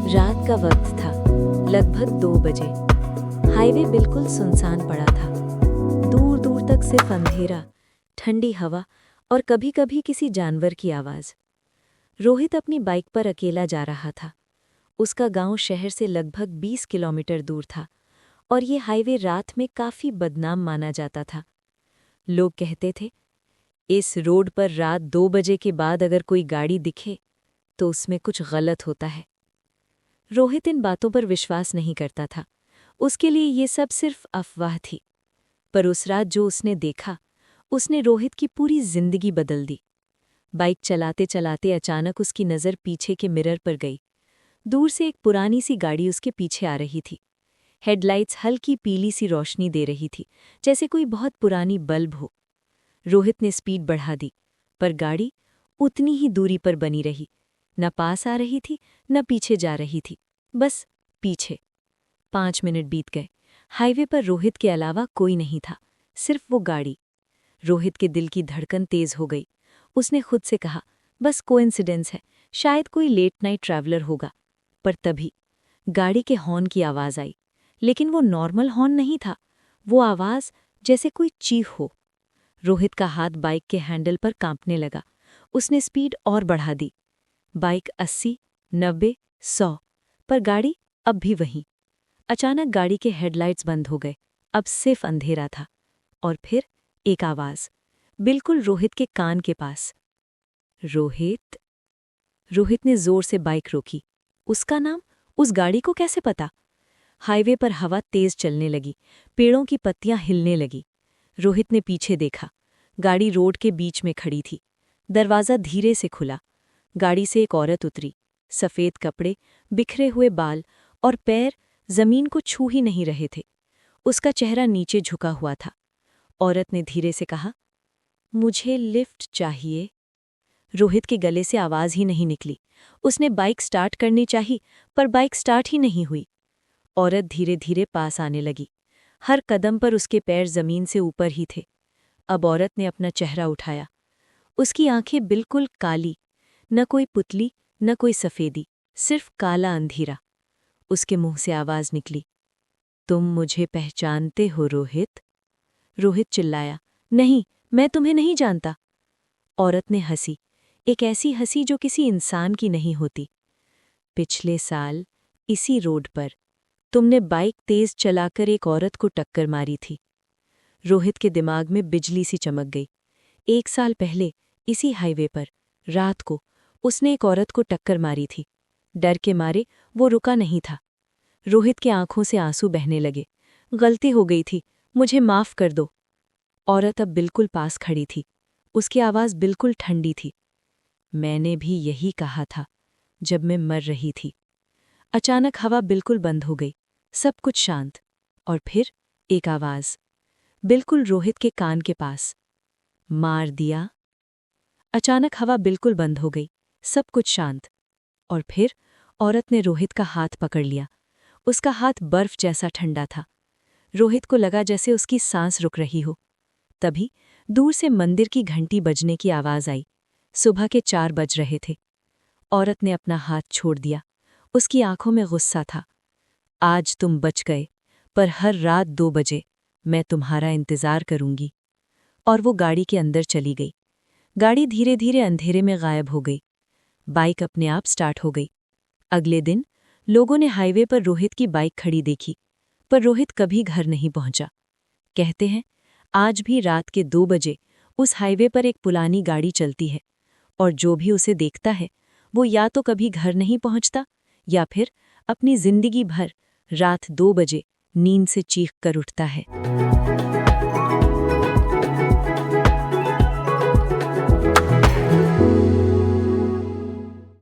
रात का वक्त था, लगभग 2 बजे। हाईवे बिल्कुल सुनसान पड़ा था। दूर दूर तक सिर्फ अंधेरा, ठंडी हवा और कभी-कभी किसी जानवर की आवाज। रोहित अपनी बाइक पर अकेला जा रहा था। उसका गांव शहर से लगभग 20 किलोमीटर दूर था और ये हाईवे रात में काफी बदनाम माना जाता था। लोग कहते थे, इस रोड पर रात 2 बजे के बाद अगर कोई गाड़ी दिखे तो उसमें कुछ गलत होता है। रोहित इन बातों पर विश्वास नहीं करता था। उसके लिए ये सब सिर्फ अफवाह थी। पर उस रात जो उसने देखा, उसने रोहित की पूरी जिंदगी बदल दी। बाइक चलाते चलाते अचानक उसकी नज़र पीछे के मिरर पर गई। दूर से एक पुरानी सी गाड़ी उसके पीछे आ रही थी। हेडलाइट्स हल्की पीली सी रोशनी दे रही थी, जैसे कोई बहुत पुरानी बल्ब हो। रोहित ने स्पीड बढ़ा दी, पर गाड़ी उतनी ही दूरी पर बनी रही। न पास आ रही थी, न पीछे जा रही थी, बस पीछे। 5 मिनट बीत गए। हाईवे पर रोहित के अलावा कोई नहीं था, सिर्फ वो गाड़ी। रोहित के दिल की धड़कन तेज हो गई। उसने खुद से कहा, बस कोइंसिडेंस है, शायद कोई लेट नाइट ट्रैवलर होगा। पर तभी गाड़ी के हॉर्न की आवाज़ आई, लेकिन वो नॉर्मल हॉर्न नहीं था। वो आवाज़ जैसे कोई चीख हो। रोहित का हाथ बाइक के हैंडल पर कांपने लगा। उसने स्पीड और बढ़ा दी। बाइक 80, 90, 100, पर गाड़ी अब भी वहीं। अचानक गाड़ी के हेडलाइट्स बंद हो गए। अब सिर्फ अंधेरा था। और फिर एक आवाज़, बिल्कुल रोहित के कान के पास। रोहित। रोहित ने जोर से बाइक रोकी। उसका नाम उस गाड़ी को कैसे पता? हाईवे पर हवा तेज चलने लगी, पेड़ों की पत्तियां हिलने लगी। रोहित ने पीछे देखा। गाड़ी रोड के बीच में खड़ी थी। दरवाज़ा धीरे से खुला। गाड़ी से एक औरत उतरी। सफ़ेद कपड़े, बिखरे हुए बाल और पैर जमीन को छू ही नहीं रहे थे। उसका चेहरा नीचे झुका हुआ था। औरत ने धीरे से कहा, मुझे लिफ्ट चाहिए। रोहित के गले से आवाज़ ही नहीं निकली। उसने बाइक स्टार्ट करनी चाही, पर बाइक स्टार्ट ही नहीं हुई। औरत धीरे धीरे पास आने लगी। हर कदम पर उसके पैर जमीन से ऊपर ही थे। अब औरत ने अपना चेहरा उठाया। उसकी आंखें बिल्कुल काली, न कोई पुतली न कोई सफ़ेदी, सिर्फ काला अंधेरा। उसके मुंह से आवाज़ निकली, तुम मुझे पहचानते हो रोहित? रोहित चिल्लाया, नहीं, मैं तुम्हें नहीं जानता। औरत ने हंसी, एक ऐसी हंसी जो किसी इंसान की नहीं होती। पिछले साल इसी रोड पर तुमने बाइक तेज चलाकर एक औरत को टक्कर मारी थी। रोहित के दिमाग में बिजली सी चमक गई। 1 साल पहले इसी हाईवे पर रात को उसने एक औरत को टक्कर मारी थी। डर के मारे वो रुका नहीं था। रोहित के आंखों से आंसू बहने लगे। गलती हो गई थी, मुझे माफ कर दो। औरत अब बिल्कुल पास खड़ी थी। उसकी आवाज़ बिल्कुल ठंडी थी। मैंने भी यही कहा था जब मैं मर रही थी। अचानक हवा बिल्कुल बंद हो गई, सब कुछ शांत। और फिर एक आवाज़, बिल्कुल रोहित के कान के पास, मार दिया। अचानक हवा बिल्कुल बंद हो गई, सब कुछ शांत। और फिर औरत ने रोहित का हाथ पकड़ लिया। उसका हाथ बर्फ जैसा ठंडा था। रोहित को लगा जैसे उसकी सांस रुक रही हो। तभी दूर से मंदिर की घंटी बजने की आवाज़ आई। सुबह के 4 बज रहे थे। औरत ने अपना हाथ छोड़ दिया। उसकी आंखों में गुस्सा था। आज तुम बच गए, पर हर रात 2 बजे मैं तुम्हारा इंतज़ार करूंगी। और वो गाड़ी के अंदर चली गई। गाड़ी धीरे धीरे अंधेरे में गायब हो गई। बाइक अपने आप स्टार्ट हो गई। अगले दिन लोगों ने हाईवे पर रोहित की बाइक खड़ी देखी, पर रोहित कभी घर नहीं पहुंचा। कहते हैं, आज भी रात के 2 बजे उस हाईवे पर एक पुरानी गाड़ी चलती है, और जो भी उसे देखता है वो या तो कभी घर नहीं पहुंचता या फिर अपनी जिंदगी भर रात 2 बजे नींद से चीख कर उठता है।